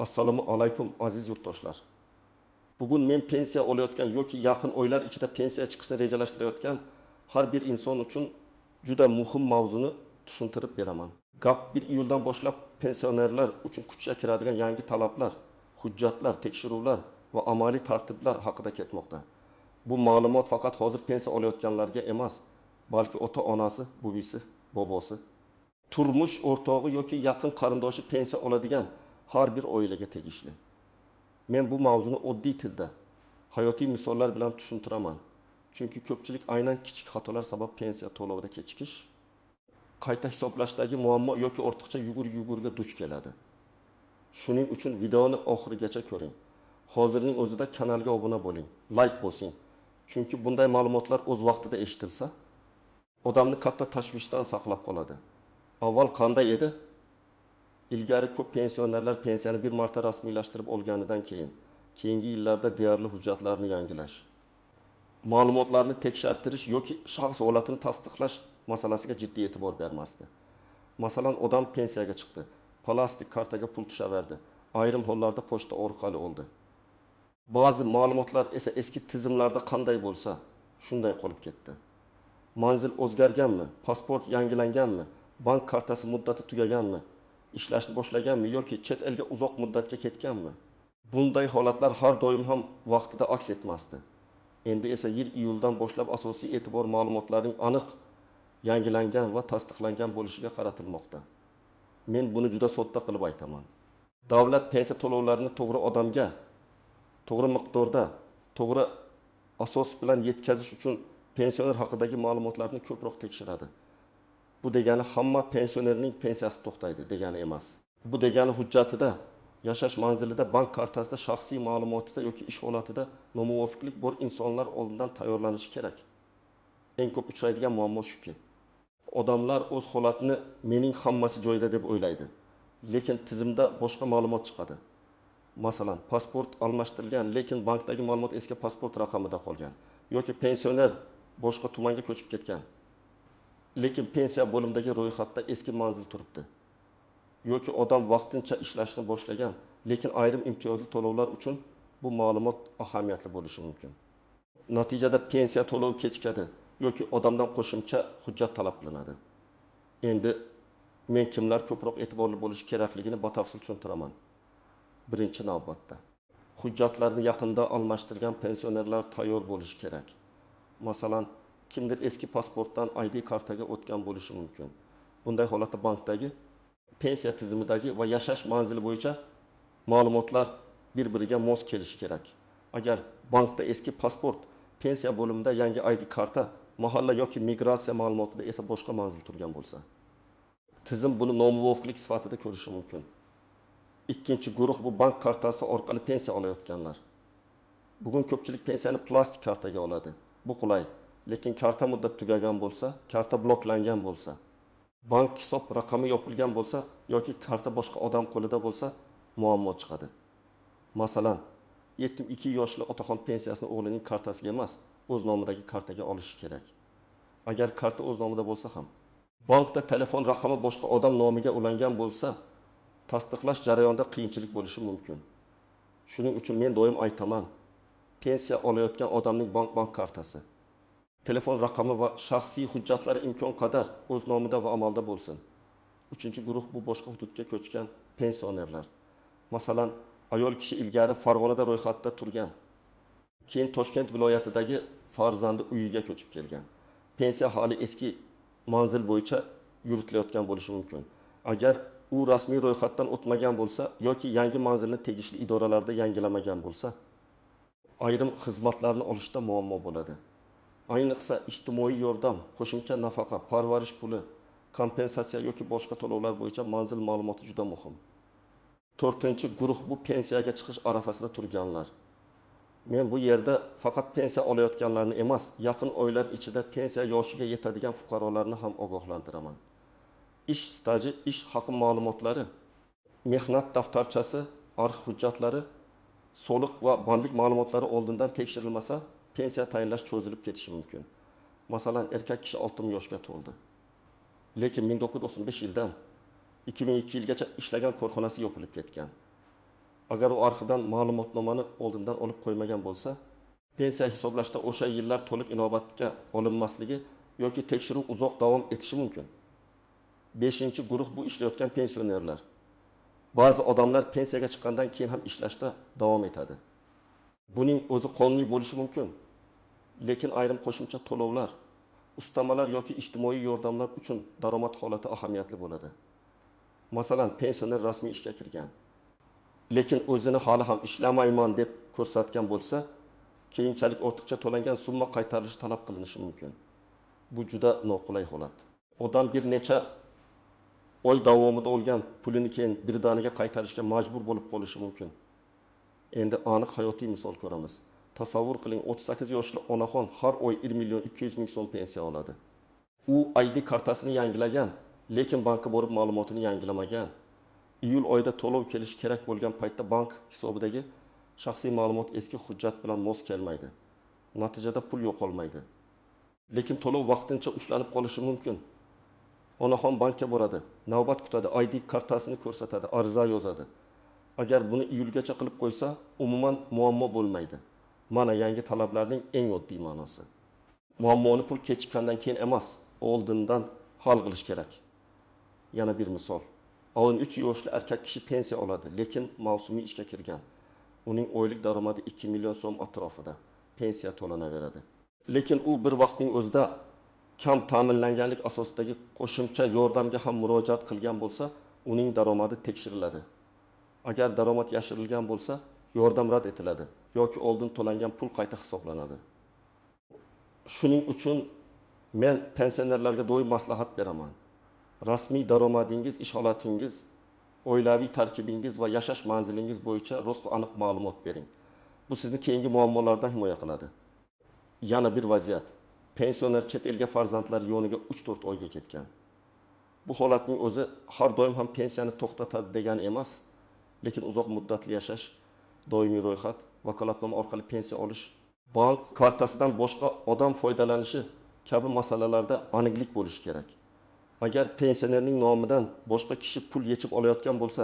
Assalomu alaykum aziz yurtdoshlar. Bugun men pensiya olayotgan yoki yaqin oylar ichida pensiya chiqishni rejalashtirayotgan har bir inson uchun juda muhim mavzuni tushuntirib beraman. Gap 1 iyuldan boshlab pensionerlar uchun kuchga kiradigan yangi talablar, hujjatlar, tekshiruvlar va amaliy tartiblar haqida ketmoqda. Bu ma'lumot faqat hozir pensiya olayotganlarga emas, balki ota-onasi, buvisi, bobosi, turmush o'rtog'i yoki yaqin qarindoshi pensiya oladigan har bir oilaga tegishli. Men bu mavzuni oddiy tilda, hayotiy misollar bilan tushuntiraman. Chunki ko'pchilik aynan kichik xatolar sabab pensiya to'lovida kechikish, qayta hisoblashdagi muammo yoki ortiqcha yugur-yugurga duch keladi. Shuning uchun videoni oxirigacha ko'ring. Hozirning o'zida kanalga obuna bo'ling, like bosing. Chunki bunday ma'lumotlar o'z vaqtida eshitilsa, odamni katta tashvishdan saqlab qoladi. Avval qanday edi? Ilgari ko'p pensionerlar pensiyani bir marta rasmiylashtirib olganidan keyingi yillarda deyarli hujjatlarni yangilash, ma'lumotlarni tekshirdirish yoki shaxs holatini tasdiqlash masalasiga jiddiy e'tibor bermasdi. Masalan, odam pensiyaga chiqdi, plastik kartaga pul tushaverdi, ayrim hollarda pochta orqali oldi. Ba'zi ma'lumotlar esa eski tizimlarda qanday bo'lsa, shunday qolib ketdi. Manzil o'zgarganmi, pasport yangilanganmi, bank kartasi muddati tugaganmi, ishlashni boshlaganmi yoki chet elga uzoq muddatga ketganmi? Bunday holatlar har doim ham vaqtida aks etmasdi. Endi esa 1 iyuldan boshlab asosiy e'tibor ma'lumotlarning aniq, yangilangan va tasdiqlangan bo'lishiga qaratilmoqda. Men buni juda sodda qilib aytaman. Davlat pensiya to'lovlarini to'g'ri odamga, to'g'ri miqdorda, to'g'ri asos bilan yetkazish uchun pensioner haqidagi ma'lumotlarni ko'proq tekshiradi. Bu degani hamma pensionerning pensiyasi to'xtaydi degani emas. Bu degani hujjatida, yashash manzilida, bank kartasida, shaxsiy ma'lumotida yoki ish holatida nomuvofiqlik bor insonlar oldindan tayyorlanishi kerak. Eng ko'p uchraydigan muammo shuki, odamlar o'z holatini mening hammasi joyida deb o'ylaydi. Lekin tizimda boshqa ma'lumot chiqadi. Masalan, pasport almashtirilgan, lekin bankdagi ma'lumot eski pasport raqamida qolgan yoki pensioner boshqa tumanga ko'chib ketgan. Lekin pensiya bo'limidagi ro'yxatda eski manzil turibdi. Yoki odam vaqtincha ishlashni boshlagan, lekin ayrim imtiyozli to'lovlar uchun bu ma'lumot ahamiyatli bo'lishi mumkin. Natijada pensiya to'lovi kechikadi yoki odamdan qo'shimcha hujjat talab qilinadi. Endi men kimlar ko'proq e'tiborli bo'lishi kerakligini batafsil tushuntiraman. Birinchi navbatda, hujjatlarni yaqinda almashtirgan pensionerlar tayyor bo'lishi kerak. Masalan, kimdir eski pasportdan ID kartaga o'tgan bo'lishi mumkin. Bunday holatda bankdagi, pensiya tizimidagi va yashash manzili bo'yicha ma'lumotlar bir-biriga mos kelishi kerak. Agar bankda eski pasport, pensiya bo'limida yangi ID karta, mahalla yoki migratsiya ma'lumotida esa boshqa manzil turgan bo'lsa, tizim buni nomuvofiqlik sifatida ko'rishi mumkin. Ikkinchi guruh bu bank kartasi orqali pensiya olayotganlar. Bugun ko'pchilik pensiyani plastik kartaga oladi. Bu qulay. Lekin karta muddati tugagan bo'lsa, karta bloklangan bo'lsa, bank hisob raqami yopilgan bo'lsa yoki karta boshqa odam qo'lida bo'lsa, muammo chiqadi. Masalan, 72 yoshli otaxon pensiyasini o'g'lining kartasiga emas, o'z nomidagi kartaga olishi kerak. Agar karta o'z nomida bo'lsa ham, bankda telefon raqami boshqa odam nomiga ulangan bo'lsa, tasdiqlash jarayonida qiyinchilik bo'lishi mumkin. Shuning uchun men doim aytaman, pensiya olayotgan odamning bank kartasi, telefon raqami va shaxsiy hujjatlari imkon qadar o'z nomida va amalda bo'lsin. Uchinchi guruh bu boshqa hududga ko'chgan pensionerlar. Masalan, ayol kishi ilgari Farg'onada ro'yxatda turgan, keyin Toshkent viloyatidagi farzandi uyiga ko'chib kelgan. Pensiya hali eski manzil bo'yicha yuritilayotgan bo'lishi mumkin. Agar u rasmiy ro'yxatdan o'tmagan bo'lsa yoki yangi manzilni tegishli idoralarda yangilamagan bo'lsa, ayrim xizmatlarni olishda muammo bo'ladi. Ayniqsa ijtimoiy yordam, qo'shimcha nafaqa, parvarish puli, kompensatsiya yoki boshqa to'lovlar bo'yicha manzil ma'lumoti juda muhim. To'rtinchi guruh bu pensiyaga chiqish arafasida turganlar. Men bu yerda faqat pensiya olayotganlarni emas, yaqin oylar ichida pensiya yoshiga yetadigan fuqarolarni ham ogohlantiraman. Ish staji, ish haqi ma'lumotlari, mehnat daftarchasi, arxiv hujjatlari, soliq va bandlik ma'lumotlari oldindan tekshirilmasa, pensiya tayinlash cho'zilib ketishi mumkin. Masalan, erkak kishi 60 yoshga to'ldi. Lekin 1995 yildan 2002 yilgacha ishlagan korxonasi yopilib ketgan. agar u arxidan ma'lumotnomani oldindan olib qo'ymagan bo'lsa, pensiya hisoblashda o'sha yillar to'liq inobatga olinmasligi yoki tekshiruv uzoq davom etishi mumkin. 5-guruh bu ishlayotgan pensionerlar. Ba'zi odamlar pensiyaga chiqqandan keyin ham ishlashda davom etadi. Buning o'zi qonuniy bo'lishi mumkin. Lekin ayrim qo'shimcha to'lovlar, ustamalar yoki ijtimoiy yordamlar uchun daromad holati ahamiyatli bo'ladi. Masalan, pensioner rasmiy ishga kirgan, lekin o'zini hali ham ishlamayman deb ko'rsatgan bo'lsa, keyinchalik ortiqcha to'langan summa qaytarilishi talab qilinishi mumkin. Bu juda noqulay holat. Odam bir necha oy davomida olgan pulini keyin birdaniga qaytarishga majbur bo'lib qolishi mumkin. Endi aniq hayotiy misol ko'ramiz. Tasavvur qiling, 38 yoshli onaxon har oy 1.200.000 so'm pensiya oladi. U ID kartasini yangilagan, lekin bankka borib ma'lumotini yangilamagan. Iyul oyida to'lov kelishi kerak bo'lgan paytda bank hisobidagi shaxsiy ma'lumot eski hujjat bilan mos kelmaydi. Natijada pul yo'qolmaydi. Lekin to'lov vaqtincha ushlanib qolishi mumkin. Onaxon bankka boradi, navbat kutadi, ID kartasini ko'rsatadi, ariza yozadi. Agar buni iyulgacha qilib qo'ysa, umuman muammo bo'lmaydi. Mana yangi talablarning eng oddiy ma'nosi. Muammoni pul kechikkandan keyin emas, oldindan hal qilish kerak. Yana bir misol. 13 yoshli erkak kishi pensiya oladi, lekin mavsumiy ishga kirgan. Uning oylik daromadi 2 million so'm atrofida. Pensiya to'lanaveradi. Lekin u bir vaqtning o'zida kam ta'minlanganlik asosidagi qo'shimcha yordamga ham murojaat qilgan bo'lsa, uning daromadi tekshiriladi. Agar daromad yashirilgan bo'lsa, yordam rad etiladi yoki oldin to'langan pul qayta hisoblanadi. Shuning uchun men pensionerlarga doim maslahat beraman. Rasmiy daromadingiz, ish holatingiz, oilaviy tarkibingiz va yashash manzilingiz bo'yicha rost va aniq ma'lumot bering. Bu sizni keyingi muammolardan himoya qiladi. Yana bir vaziyat. Pensioner chet elga farzandlar yoniga 3-4 oyga ketgan. Bu holatning o'zi har doim ham pensiyani to'xtatadi degani emas, lekin uzoq muddatli yashash, doimiy ro'yxat, vakolatnoma orqali pensiya olish, bank kartasidan boshqa odam foydalanishi kabi masalalarda aniqlik bo'lishi kerak. Agar pensionerning nomidan boshqa kishi pul yechib olayotgan bo'lsa,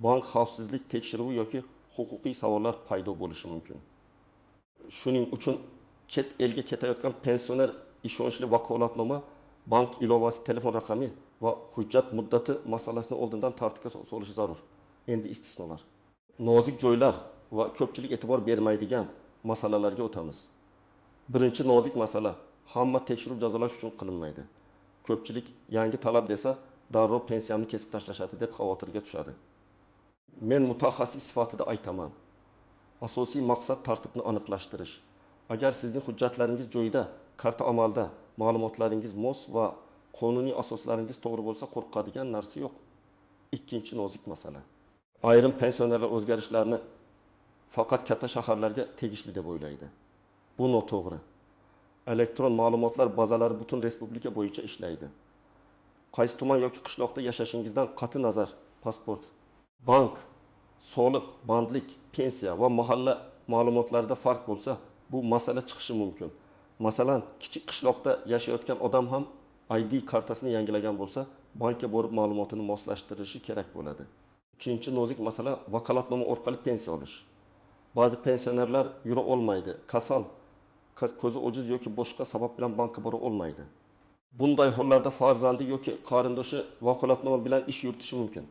bank xavfsizlik tekshiruvi yoki huquqiy savollar paydo bo'lishi mumkin. Shuning uchun chet elga ketayotgan pensioner ishonchli vakolatnoma, bank ilovasi telefon raqami va hujjat muddati masalasini oldindan tartibga solishi zarur. Endi istisnolar. Nozik joylar va ko'pchilik e'tibor bermaydigan masalalarga o'tamiz. Birinchi nozik masala, hamma tekshiruv jazolash uchun qilinmaydi. Ko'pchilik yangi talab desa, darrov pensiyamni kesib tashlashadi deb xavotirga tushadi. Men mutaxassis sifatida aytaman. Asosiy maqsad tartibni aniqlashtirish. Agar sizning hujjatlaringiz joyida, karta amalda, ma'lumotlaringiz mos va qonuniy asoslaringiz to'g'ri bo'lsa, qo'rqadigan narsa yo'q. Ikkinchi nozik masala. Ayrim pensionerlar o'zgarishlarni faqat katta shaharlarga tegishli deb o'ylaydi. Bu noto'g'ri. Elektron ma'lumotlar bazalari butun respublika bo'yicha ishlaydi. Qaysi tuman yoki qishloqda yashashingizdan qat'i nazar, pasport, bank, soliq, bandlik, pensiya va mahalla ma'lumotlarida farq bo'lsa, bu masala chiqishi mumkin. Masalan, kichik qishloqda yashayotgan odam ham ID kartasini yangilagan bo'lsa, bankka borib ma'lumotini moslashtirishi kerak bo'ladi. Uchinchi nozik masala vakolatnoma orqali pensiya olish. Ba'zi pensionerlar yura olmaydi, kasal, ko'zi ojiz yoki boshqa sabab bilan bankka bora olmaydi. Bunday hollarda farzandi yoki qarindoshi vakolatnoma bilan ish yuritishi mumkin.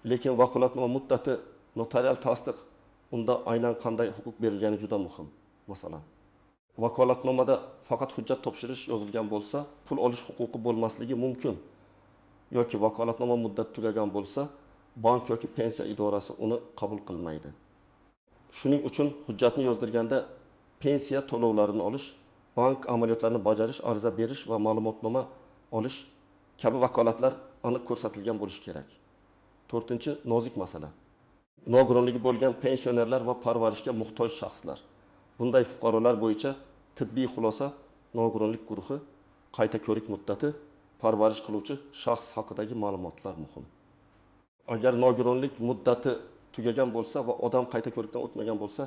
Lekin vakolatnoma muddati notarial tasdiq, unda aynan qanday huquq berilgani juda muhim. Masalan, vakolatnomada faqat hujjat topshirish yozilgan bo'lsa, pul olish huquqi bo'lmasligi mumkin. Yoki vakolatnoma muddati tugagan bo'lsa, bank yoki pensiya idorasi uni qabul qilmaydi. Shuning uchun hujjatni yozdirganda pensiya to'lovlarini olish, bank amaliyotlarini bajarish, ariza berish va ma'lumotnoma olish kabi vakolatlar aniq ko'rsatilgan bo'lishi kerak. 4-chi nozik masala. Nogironligi bo'lgan pensionerlar va parvarishga muhtoj shaxslar. Bunday fuqarolar bo'yicha tibbiy xulosa, nogironlik guruhi, qayta ko'rik muddati, parvarish qiluvchi shaxs haqidagi ma'lumotlar muhim. Agar nogironlik muddati tugagan bo'lsa va odam qayta ko'rikdan o'tmagan bo'lsa,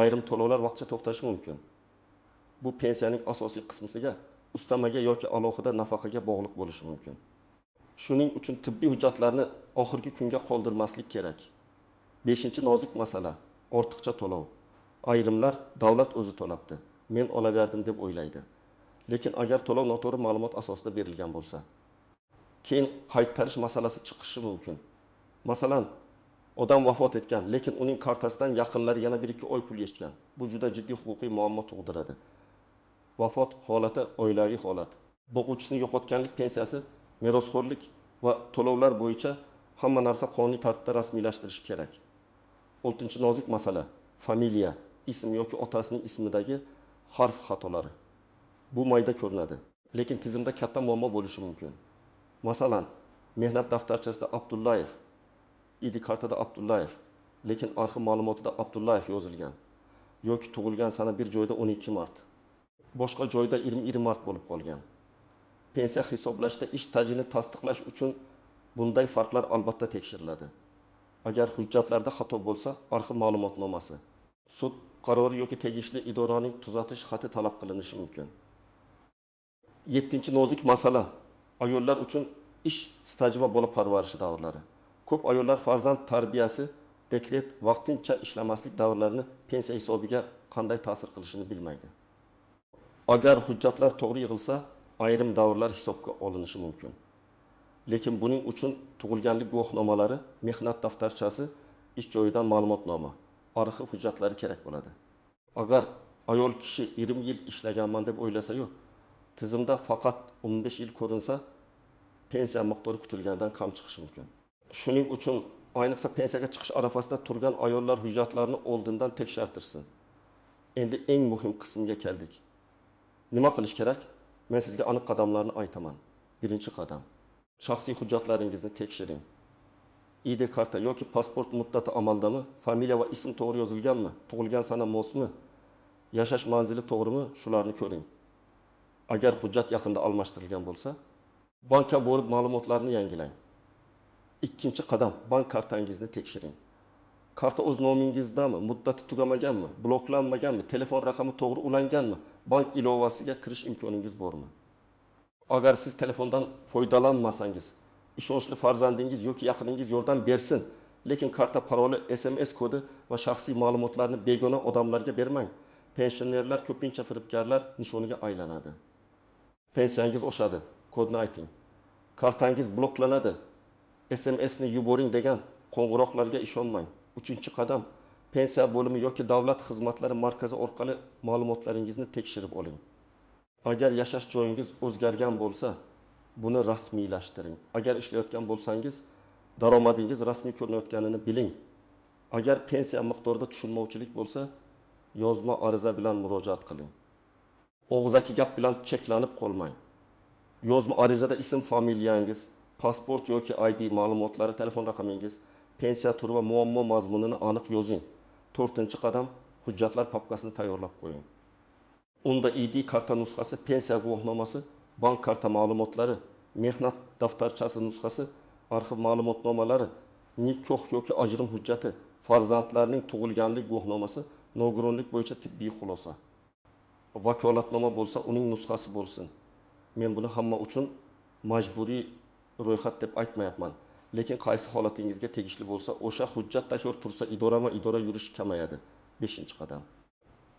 ayrim to'lovlar vaqtcha to'xtashi mumkin. Bu pensiyaning asosiy qismiga, ustamaga yoki alohida nafaqaga bog'liq bo'lishi mumkin. Shuning uchun tibbiy hujjatlarni oxirgi kunga qoldirmaslik kerak. Beshinchi nozik masala ortiqcha to'lov. Ayrimlar davlat o'zi to'labdi, men olaverdim deb o'ylaydi. Lekin agar to'lov noto'g'ri ma'lumot asosida berilgan bo'lsa, keyin qaytarish masalasi chiqishi mumkin. Masalan, odam vafot etgan, lekin uning kartasidan yaqinlari yana 1-2 oy pul yechgan. Bu juda jiddiy huquqiy muammo tug'diradi. Vafot holati oilaviy holat. Boquvchisini yo'qotganlik pensiyasi, merosxo'rlik va to'lovlar bo'yicha hamma narsa qonuniy tartibda rasmiylashtirish kerak. 6-nozik masala familiya, ism yoki otasining ismidagi harf xatolari. Bu mayda ko'rinadi, lekin tizimda katta muammo bo'lishi mumkin. Masalan, mehnat daftarchasida Abdullayev, ID kartada Abdullayev, lekin arxiv ma'lumotida Abdullayev yozilgan. Yoki tug'ilgan sana bir joyda 12 mart, boshqa joyda 20 mart bo'lib qolgan. Pensiya hisoblashda ish stajini tasdiqlash uchun bunday farqlar albatta tekshiriladi. Agar hujjatlarda xato bo'lsa, arxiv ma'lumotnomasi, sud qarori yoki tegishli idoraning tuzatish xati talab qilinishi mumkin. 7-nozik masala ayollar uchun ish staji va bola parvarishi davrlari. Ko'p ayollar farzand tarbiyasi, dekret, vaqtincha ishlamaslik davrlarini pensiya hisobiga qanday ta'sir qilishini bilmaydi. Agar hujjatlar to'g'ri yig'ilsa, ayrim davrlar hisobga olinishi mumkin. Lekin buning uchun tug'ilganlik guvohnomalari, mehnat daftarchasi, ish joyidan ma'lumotnoma, arxiv hujjatlari kerak bo'ladi. Agar ayol kishi 20 yil ishlaganman deb o'ylasa-yu, tizimda faqat 15 yil ko'rinsa, pensiya miqdori kutilgandan kam chiqishi mumkin. Shuning uchun ayniqsa pensiyaga chiqish arafasida turgan ayollar hujjatlarini oldindan tekshirtirsin. Endi eng muhim qismga keldik. Nima qilish kerak? Men sizga aniq qadamlarni aytaman. Birinchi qadam: shaxsiy hujjatlaringizni tekshiring. ID karta yoki pasport muddati amaldami? Familiya va ism to'g'ri yozilganmi? Tug'ilgan sana mosmi? Yashash manzili to'g'rimi? Shularni ko'ring. Agar hujjat yaqinda almashtirilgan bo'lsa, bankka borib ma'lumotlarni yangilang. Ikkinchi qadam: bank kartangizni tekshiring. Karta o'z nomingizdami? Muddati tugamaganmi? Bloklanmaganmi? Telefon raqami to'g'ri ulanganmi? Bank ilovasiga kirish imkoningiz bormi? Agar siz telefondan foydalanmasangiz, ishonchli farzandingiz yoki yaqiningiz yordam bersin, lekin karta paroli, SMS kodi va shaxsiy ma'lumotlarni begona odamlarga bermang. Pensionerlar ko'pincha firibgarlar nishoniga aylanadi. Pensiyangiz oshadi, kodni ayting. Kartangiz bloklanadi, SMSni yuboring degan qo'ng'iroqlarga ishonmang. 3-qadam: pensiya bo'limi yoki davlat xizmatlari markazi orqali ma'lumotlaringizni tekshirib oling. Agar yashash joyingiz o'zgargan bo'lsa, buni rasmiylashtiring. Agar ishlayotgan bo'lsangiz, daromadingiz rasmiy ko'rinayotganini biling. Agar pensiya miqdorida tushunmovchilik bo'lsa, yozma ariza bilan murojaat qiling. Og'zaki gap bilan cheklanib qolmang. Yozma arizada ism, familiyangiz, pasport yoki ID ma'lumotlari, telefon raqamingiz, pensiya turi va muammo mazmunini aniq yozing. 4-qadam: hujjatlar papkasini tayyorlab qo'ying. Unda ID karta nusxasi, pensiya guvohnomasi, bank karta ma'lumotlari, mehnat daftarchasi nusxasi, arxiv ma'lumotnomalari, nikoh yoki ajrim hujjati, farzandlarning tug'ilganlik guvohnomasi, nogironlik bo'yicha tibbiy xulosa, vakolatnoma bo'lsa, uning nusxasi bo'lsin. Men buni hamma uchun majburiy ro'yxat deb aytmayapman. Lekin qaysi holatingizga tegishli bo'lsa, o'sha hujjat tayyor tursa, idora yurish kamayadi. 5-qadam: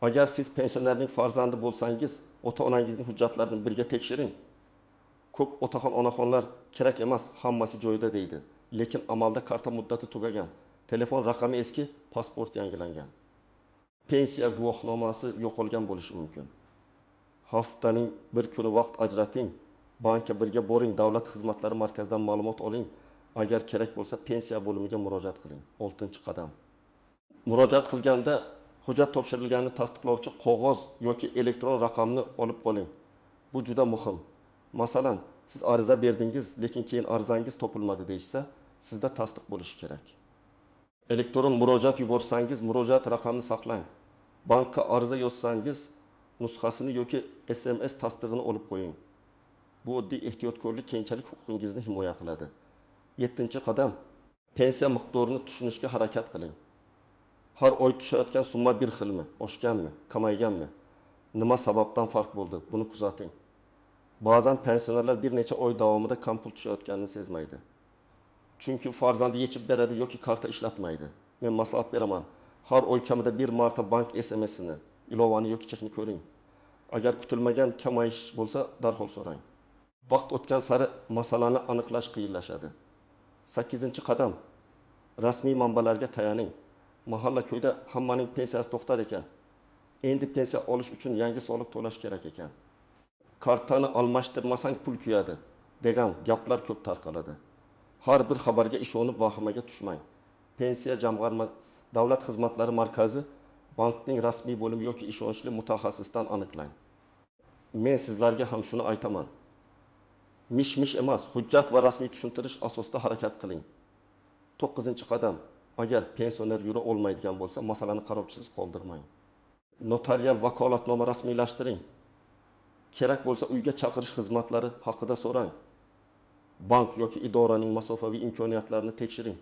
agar siz pensionerning farzandi bo'lsangiz, ota-onangizning hujjatlarini birga tekshiring. Ko'p otaxon onaxonlar kerak emas, hammasi joyida deydi. Lekin amalda karta muddati tugagan, telefon raqami eski, pasport yangilangan. Pensiya guvohnomasi yo'qolgan bo'lishi mumkin. Haftaning bir kuni vaqt ajrating, bankka birga boring, davlat xizmatlari markazidan ma'lumot oling. Agar kerak bo'lsa, pensiya bo'limiga murojaat qiling. 6-qadam: murojaat qilganda hujjat topshirilganini tasdiqlovchi qog'oz yoki elektron raqamni olib qoling. Bu juda muhim. Masalan, siz ariza berdingiz, lekin keyin arizangiz topilmadi deyishsa, sizda tasdiq bo'lishi kerak. Elektron murojaat yuborsangiz, murojaat raqamini saqlang. Bankka ariza yozsangiz, nusxasini yoki SMS tasdig'ini olib qo'ying. Bu oddiy ehtiyotkorlik keyinchalik huquqingizni himoya qiladi. 7-qadam: pensiya miqdorini tushunishga harakat qiling. Har oy tushayotgan summa bir xilmi, oshganmi, kamayganmi? Nima sababdan farq bo'ldi? Buni kuzating. Ba'zan pensionerlar bir necha oy davomida kam pul tushayotganini sezmaydi. Chunki farzandi yechib beradi yoki karta ishlatmaydi. Men maslahat beraman. Har oy kamida bir marta bank SMS'ini, ilovani yoki chekni ko'ring. Agar kutilmagan kamayish bo'lsa, darhol so'rang. Vaqt o'tgan sari masalani aniqlash qiyinlashadi. 8-qadam. Rasmiy manbalarga tayaning. Mahalla ko'yda hammaning pensiyasi to'xtar ekan. Endi pensiya olish uchun yangi soliq to'lash kerak ekan. Kartani almashtirmasang pul kuyadi degan gaplar ko'p tarqaladi. Har bir xabarga ishonib vahimaga tushmang. Pensiya jamg'arma davlat xizmatlari markazi bankning rasmiy bo'limi yoki ishonchli mutaxassisdan aniqlang. Men sizlarga ham shuni aytaman. Mish-mish emas, hujjat va rasmiy tushuntirish asosida harakat qiling. 9-qadam. Agar pensioner yura olmaydigan bo'lsa, masalani qarovchisiz qoldirmang. Notarial vakolatnoma rasmiylashtiring. Kerak bo'lsa uyga chaqirish xizmatlari haqida so'rang. Bank yoki idoraning masofaviy imkoniyatlarini tekshiring.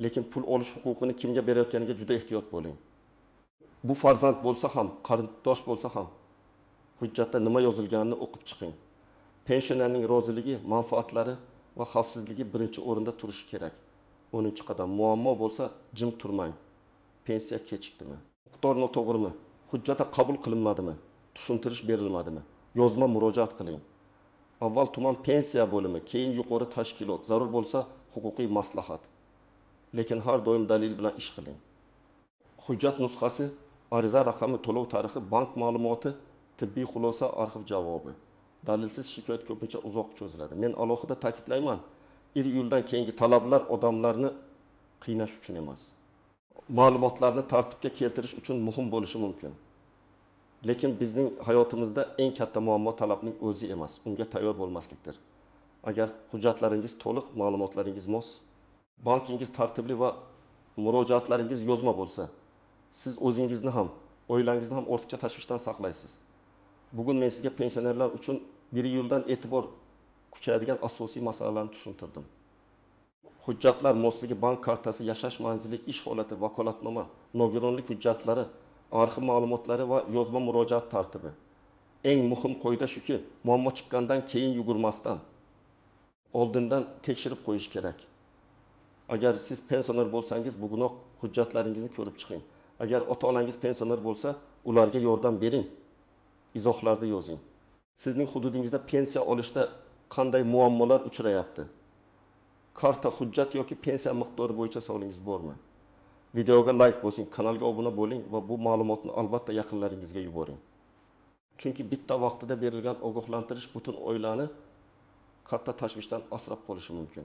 Lekin pul olish huquqini kimga berayotganiga juda ehtiyot bo'ling. Bu farzand bo'lsa ham, qarindosh bo'lsa ham hujjatda nima yozilganini o'qib chiqing. Pensionerning roziligi, manfaatlari va xavfsizligi birinchi o'rinda turishi kerak. 10-qadam. Muammo bo'lsa, jim turmang. Pensiya kechikdimi? Miqdor noto'g'rimi? Hujjatda qabul qilinmadimi? Tushuntirish berilmadimi? Yozma murojaat qiling. Avval tuman pensiya bo'limi, keyin yuqori tashkilot, zarur bo'lsa huquqiy maslahat. Lekin har doim dalil bilan ish qiling. Hujjat nusxasi, ariza raqami, to'lov tarixi, bank ma'lumoti, tibbiy xulosa, arxiv javobi. Dalilsiz shikoyat ko'pincha uzoq cho'ziladi. Men alohida ta'kidlayman, iyuldan keyingi talablar odamlarni qiynash uchun emas. Ma'lumotlarni tartibga keltirish uchun muhim bo'lishi mumkin. Lekin bizning hayotimizda eng katta muammo talabning o'zi emas, unga tayyor bo'lmaslikdir. Agar hujjatlaringiz to'liq, ma'lumotlaringiz mos, bankingiz tartibli va murojaatlaringiz yozma bo'lsa, siz o'zingizni ham, oilangizni ham ortiqcha tashvishdan saqlaysiz. Bugun men sizga pensionerlar uchun 1-iyuldan e'tibor kuchayadigan asosiy masalalarni tushuntirdim. Hujjatlar mosligi, bank kartasi, yashash manzili, ish holati, vakolatnoma, nogironlik hujjatlari, arxiv ma'lumotlari va yozma murojaat tartibi. Eng muhim qoida shuki, muammo chiqqandan keyin yugurmasdan oldindan tekshirib qo'yish kerak. Agar siz pensioner bo'lsangiz, bugunoq hujjatlaringizni ko'rib chiqing. Agar ota-onangiz pensioner bo'lsa, ularga yordam bering. Izohlarda yozing. Sizning hududingizda pensiya olishda qanday muammolar uchrayapti? Karta, hujjat yoki pensiya miqdori bo'yicha savolingiz bormi? Videoga like bosing, kanalga obuna bo'ling va bu ma'lumotni albatta yaqinlaringizga yuboring. Chunki bitta vaqtida berilgan ogohlantirish butun oilani katta tashvishdan asrab qolishi mumkin.